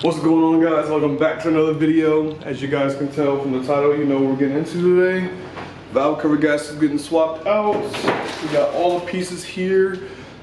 What's going on, guys? Welcome back to another video. As you guys can tell from the title, you know what we're getting into today. Valve cover gasket is getting swapped out. We got all the pieces here,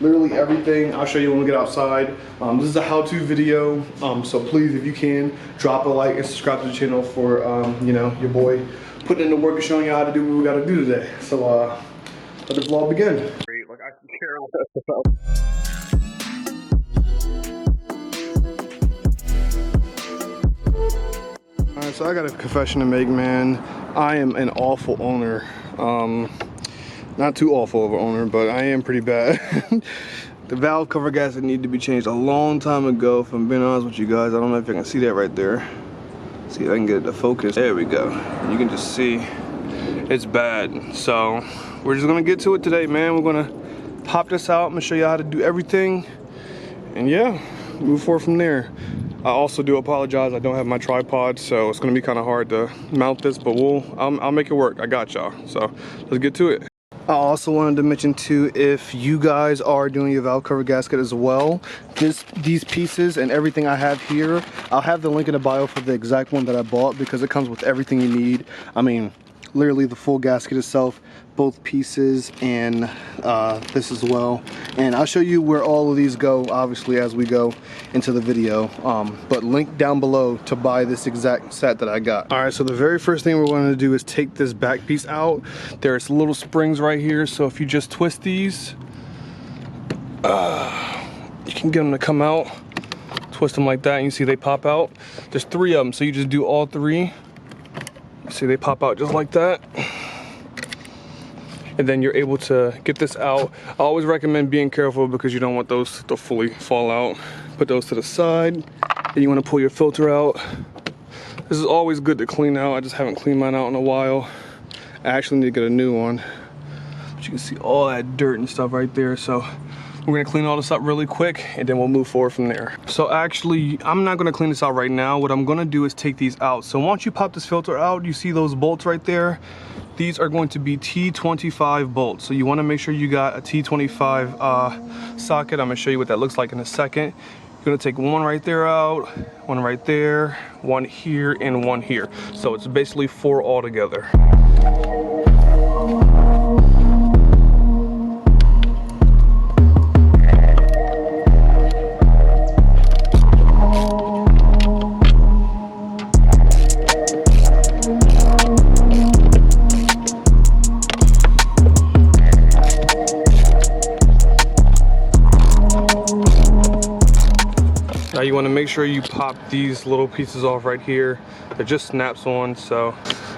literally everything. I'll show you when we get outside. This is a how-to video, so please, if you can, drop a like and subscribe to the channel for you know, your boy putting in the work and showing you how to do what we got to do today. So let the vlog begin. Great, like I can care less about. Alright, so I got a confession to make, man. I am an awful owner. Not too awful of an owner, but I am pretty bad. The valve cover gasket needed to be changed a long time ago, if I'm being honest with you guys. I don't know if you can see that right there. See if I can get it to focus. There we go. You can just see it's bad. So we're just gonna get to it today, man. We're gonna pop this out. I'm gonna show you how to do everything. And yeah, move forward from there. I also do apologize, I don't have my tripod, so it's gonna be kind of hard to mount this, but I'll make it work. I got y'all, so let's get to it. I also wanted to mention too, if you guys are doing your valve cover gasket as well, these pieces and everything I have here, I'll have the link in the bio for the exact one that I bought, because it comes with everything you need. I mean, literally the full gasket itself, both pieces, and this as well. And I'll show you where all of these go, obviously, as we go into the video. But link down below to buy this exact set that I got. All right, so the very first thing we're going to do is take this back piece out. There's little springs right here, so if you just twist these, you can get them to come out. Twist them like that, and you see they pop out. There's 3 of them, so you just do all 3. See, they pop out just like that. And then you're able to get this out. I always recommend being careful because you don't want those to fully fall out. Put those to the side. Then you want to pull your filter out. This is always good to clean out. I just haven't cleaned mine out in a while. I actually need to get a new one. But you can see all that dirt and stuff right there. So we're gonna clean all this up really quick and then we'll move forward from there. So actually, I'm not gonna clean this out right now. What I'm gonna do is take these out. So once you pop this filter out, you see those bolts right there? These are going to be T25 bolts. So you wanna make sure you got a T25 socket. I'm gonna show you what that looks like in a second. You're gonna take one right there out, one right there, one here, and one here. So it's basically 4 altogether. Now you want to make sure you pop these little pieces off right here. It just snaps on, so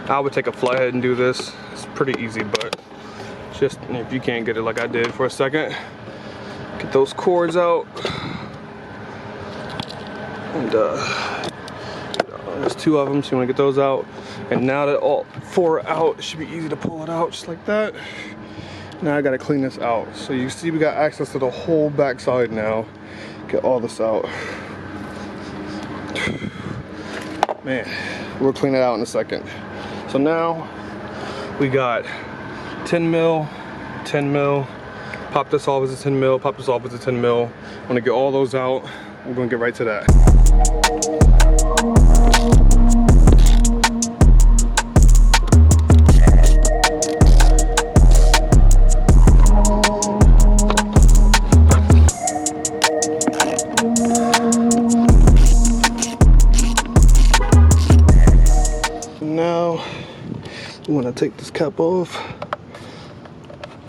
I would take a flathead and do this. It's pretty easy, but just if you can't get it like I did for a second, get those cords out. And there's 2 of them, so you want to get those out. And now that all 4 are out, it should be easy to pull it out just like that. Now I got to clean this out. So you see we got access to the whole back side now. Get all this out. Man, we'll clean it out in a second. So now we got 10 mil, 10 mil. Pop this off as a 10 mil, pop this off as a 10 mil. I'm gonna get all those out. We're gonna get right to that. I'm gonna take this cap off.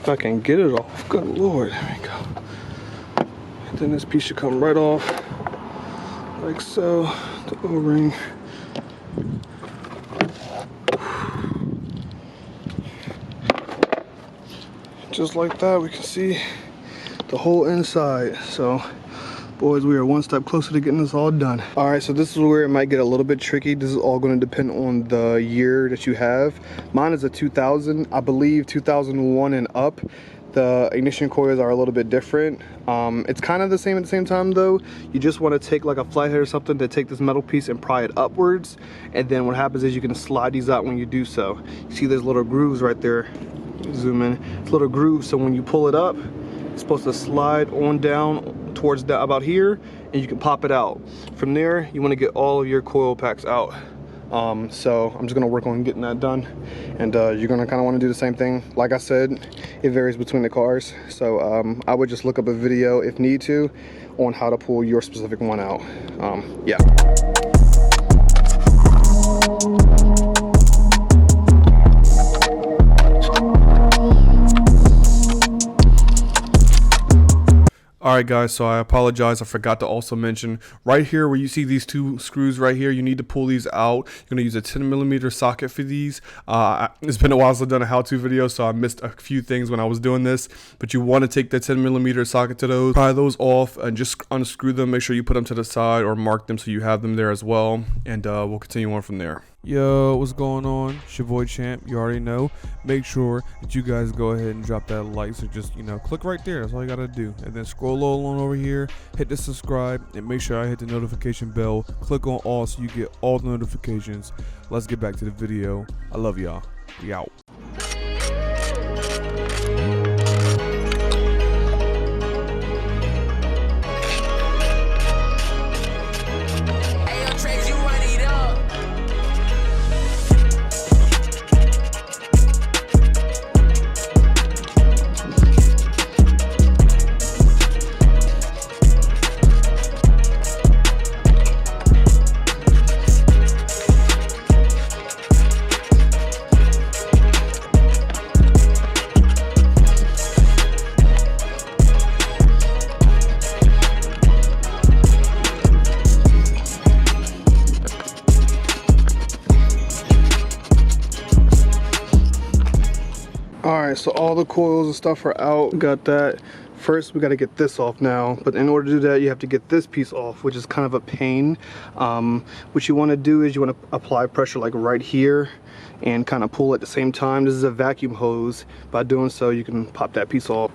If I can get it off, good lord, there we go. And then this piece should come right off, like so, the O-ring. Just like that, we can see the whole inside. So boys, we are one step closer to getting this all done. All right, so this is where it might get a little bit tricky. This is all going to depend on the year that you have. Mine is a 2000, I believe 2001 and up. The ignition coils are a little bit different. It's kind of the same at the same time though. You just want to take like a flathead or something to take this metal piece and pry it upwards. And then what happens is you can slide these out when you do so. You see there's little grooves right there. Zoom in. It's little grooves, so when you pull it up, it's supposed to slide on down towards about here, and and you can pop it out. From there, you want to get all of your coil packs out. So I'm just gonna work on getting that done, and you're gonna kind of want to do the same thing. Like I said, it varies between the cars, so I would just look up a video if need to on how to pull your specific one out. Yeah. Alright guys, so I apologize, I forgot to also mention, right here where you see these two screws right here, you need to pull these out. You're going to use a 10mm socket for these. It's been a while since I've done a how-to video, so I missed a few things when I was doing this, but you want to take the 10mm socket to those, pry those off, and just unscrew them. Make sure you put them to the side or mark them so you have them there as well, and we'll continue on from there. Yo, what's going on? It's your boy Champ. You already know. Make sure that you guys go ahead and drop that like. So just, click right there. That's all you gotta do. And then scroll on over here, hit the subscribe, and make sure I hit the notification bell. Click on all so you get all the notifications. Let's get back to the video. I love y'all. We out. Alright, so all the coils and stuff are out. Got that. First, we got to get this off now. But in order to do that, you have to get this piece off, which is kind of a pain. What you want to do is you want to apply pressure like right here and kind of pull at the same time. This is a vacuum hose. By doing so, you can pop that piece off.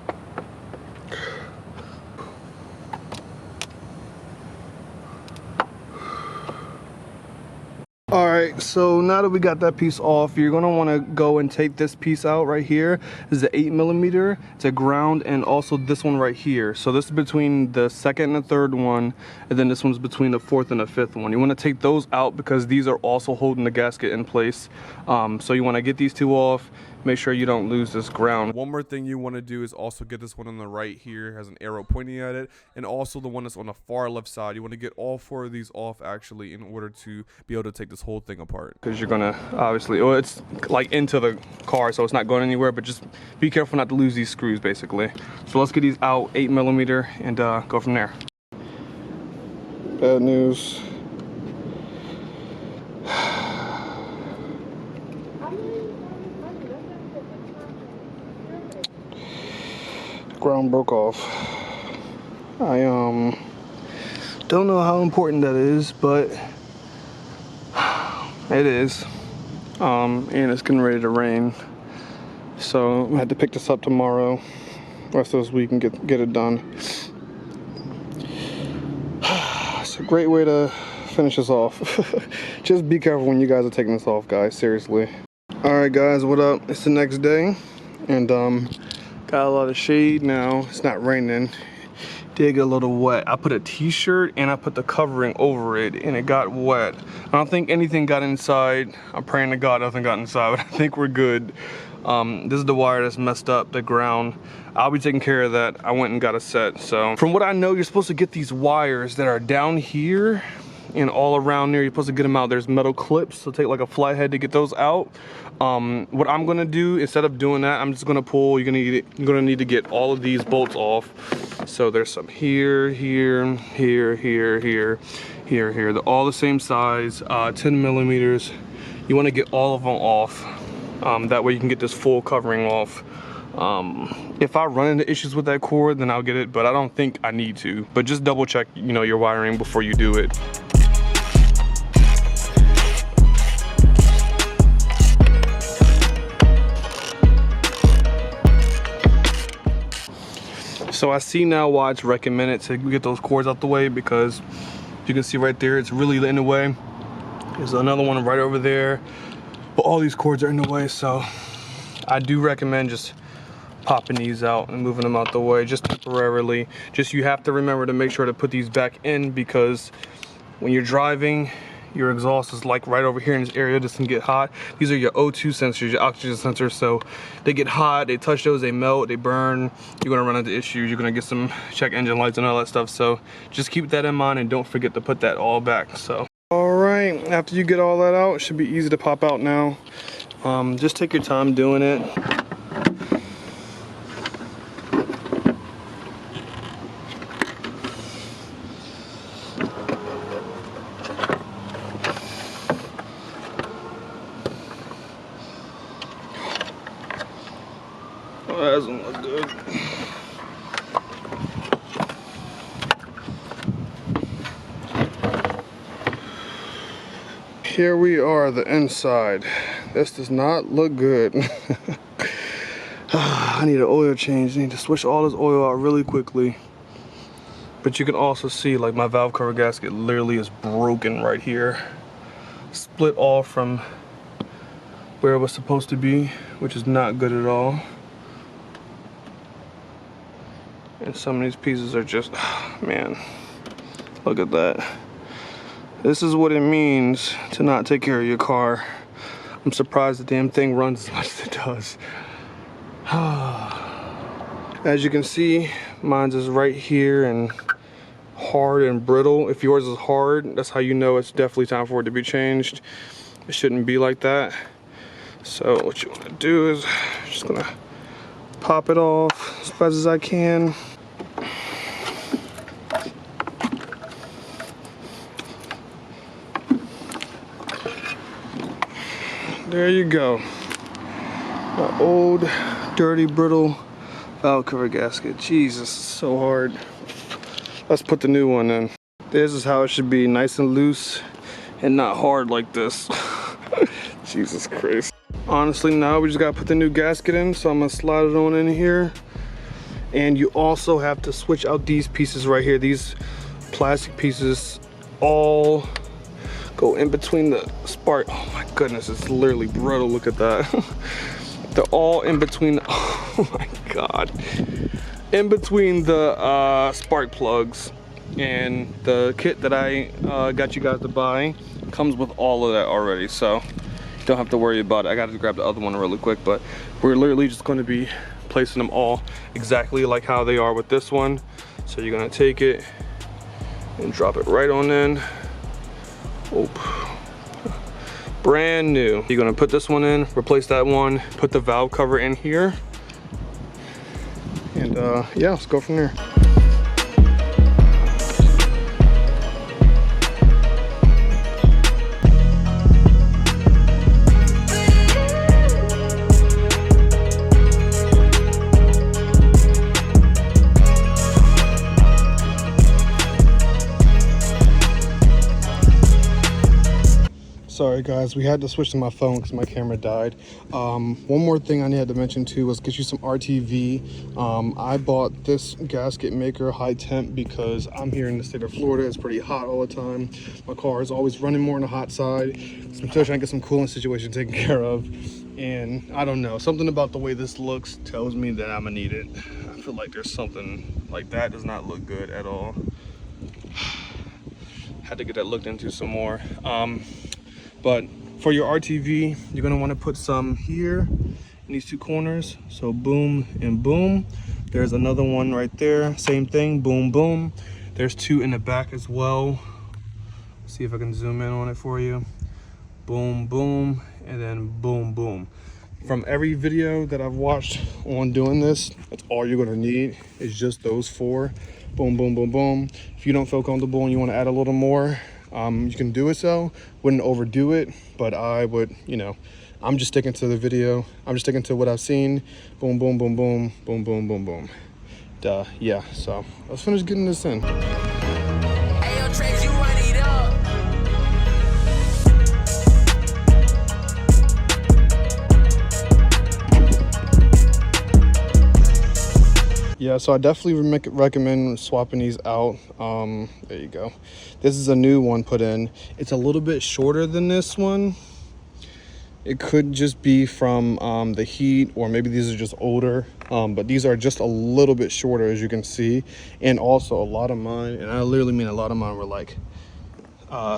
Alright, so now that we got that piece off, you're going to want to go and take this piece out right here. This is the 8mm, it's a ground, and also this one right here. So this is between the second and the third one, and then this one's between the fourth and the fifth one. You want to take those out because these are also holding the gasket in place. So you want to get these two off. Make sure you don't lose this ground. One more thing you want to do is also get this one on the right here, has an arrow pointing at it, and also the one that's on the far left side. You want to get all four of these off actually in order to be able to take this whole thing apart. Because you're gonna obviously, well, it's like into the car, so it's not going anywhere, but just be careful not to lose these screws basically. So let's get these out, 8mm, and go from there. Bad news. Ground broke off. I don't know how important that is, but it is. And it's getting ready to rain, so I had to pick this up tomorrow, rest of this week, and get it done. It's a great way to finish this off. Just be careful when you guys are taking this off, guys, seriously. Alright guys, what up? It's the next day, and got a lot of shade now. It's not raining. Did get a little wet. I put a t-shirt and I put the covering over it and it got wet. I don't think anything got inside. I'm praying to God nothing got inside, but I think we're good. This is the wire that's messed up, the ground. I'll be taking care of that. I went and got a set. So from what I know, you're supposed to get these wires that are down here and all around there. You're supposed to get them out. There's metal clips, so take like a flathead to get those out. What I'm gonna do, instead of doing that, I'm just gonna pull. You're gonna need to get all of these bolts off. So there's some here, here, here, here, here, here, here. They're all the same size, 10mm. You want to get all of them off. That way you can get this full covering off. If I run into issues with that cord, then I'll get it, but I don't think I need to. But just double check, your wiring before you do it. So I see now why it's recommended to get those cords out the way, because you can see right there, it's really in the way. There's another one right over there, but all these cords are in the way, so I do recommend just popping these out and moving them out the way just temporarily. Just you have to remember to make sure to put these back in, because when you're driving, your exhaust is like right over here in this area. This can get hot. These are your O2 sensors, your oxygen sensors. So they get hot, they touch those, they melt, they burn. You're gonna run into issues. You're gonna get some check engine lights and all that stuff. So just keep that in mind and don't forget to put that all back. So, all right, after you get all that out, it should be easy to pop out now. Just take your time doing it. Oh, that doesn't look good. Here we are, the inside. This does not look good. I need an oil change. I need to switch all this oil out really quickly. But you can also see, like, my valve cover gasket literally is broken right here. Split off from where it was supposed to be, which is not good at all. And some of these pieces are just, man, look at that. This is what it means to not take care of your car. I'm surprised the damn thing runs as much as it does. As you can see, mine's is right here and hard and brittle. If yours is hard, that's how you know it's definitely time for it to be changed. It shouldn't be like that. So what you want to do is just gonna pop it off as fast as I can. There you go. My old, dirty, brittle valve cover gasket. Jesus, it's so hard. Let's put the new one in. This is how it should be, nice and loose and not hard like this. Jesus Christ. Honestly, now we just gotta put the new gasket in, so I'm gonna slide it on in here. And you also have to switch out these pieces right here. These plastic pieces all go in between the spark. Oh my goodness, it's literally brittle. Look at that. They're all in between. Oh my God. In between the spark plugs, and the kit that I got you guys to buy comes with all of that already, so you don't have to worry about it. I got to grab the other one really quick, but we're literally just going to be placing them all exactly like how they are with this one. So you're going to take it and drop it right on in. Oh, brand new. You're gonna put this one in, replace that one, put the valve cover in here, and yeah, let's go from there. Sorry guys, we had to switch to my phone because my camera died. One more thing I had to mention too was get you some RTV. I bought this gasket maker high temp because I'm here in the state of Florida. It's pretty hot all the time. My car is always running more on the hot side. So I'm still trying to get some cooling situation taken care of. And I don't know, something about the way this looks tells me that I'm gonna need it. I feel like there's something like that does not look good at all. Had to get that looked into some more. But for your RTV, you're gonna wanna put some here in these two corners. So boom and boom. There's another one right there, same thing, boom, boom. There's two in the back as well. See if I can zoom in on it for you. Boom, boom, and then boom, boom. From every video that I've watched on doing this, that's all you're gonna need is just those four. Boom, boom, boom, boom. If you don't feel comfortable and you wanna add a little more, you can do it, so wouldn't overdo it, but I would, you know, I'm just sticking to the video. I'm just sticking to what I've seen. Boom, boom, boom, boom, boom, boom, boom, boom. Yeah, so let's finish getting this in. Yeah, so I definitely recommend swapping these out. There you go. This is a new one put in. It's a little bit shorter than this one. It could just be from the heat, or maybe these are just older, but these are just a little bit shorter, as you can see. And also a lot of mine, and I literally mean a lot of mine, were like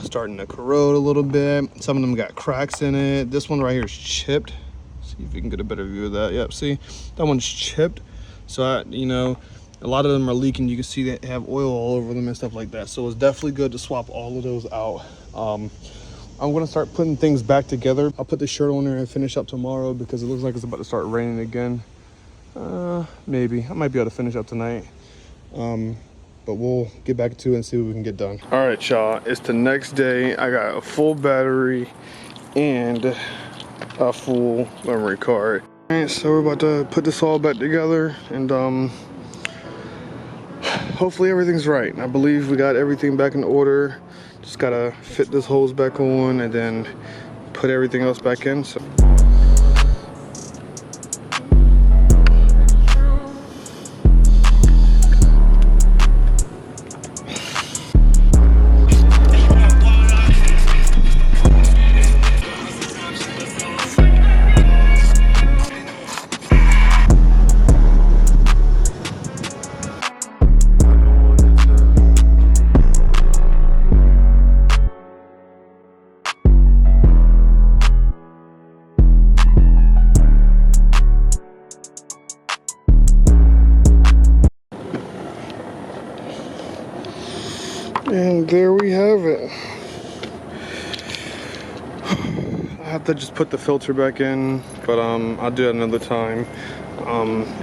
starting to corrode a little bit. Some of them got cracks in it. This one right here is chipped. See if you can get a better view of that. Yep, see, that one's chipped. So you know, a lot of them are leaking. You can see they have oil all over them and stuff like that. So it's definitely good to swap all of those out. I'm gonna start putting things back together. I'll put the shirt on there and finish up tomorrow because it looks like it's about to start raining again. Maybe I might be able to finish up tonight. But we'll get back to it and see what we can get done. All right, y'all, it's the next day. I got a full battery and a full memory card. All right, so we're about to put this all back together, and hopefully everything's right. I believe we got everything back in order. Just gotta fit this hose back on and then put everything else back in. So. And there we have it. I have to just put the filter back in, but I'll do it another time.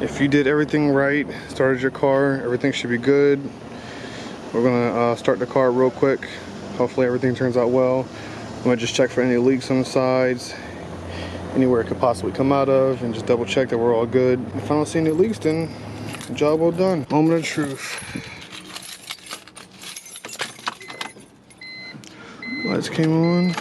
If you did everything right, started your car, everything should be good. We're gonna start the car real quick. Hopefully everything turns out well. I'm gonna just check for any leaks on the sides, anywhere it could possibly come out of, and just double check that we're all good. If I don't see any leaks, then job well done. Moment of truth. Lights came on.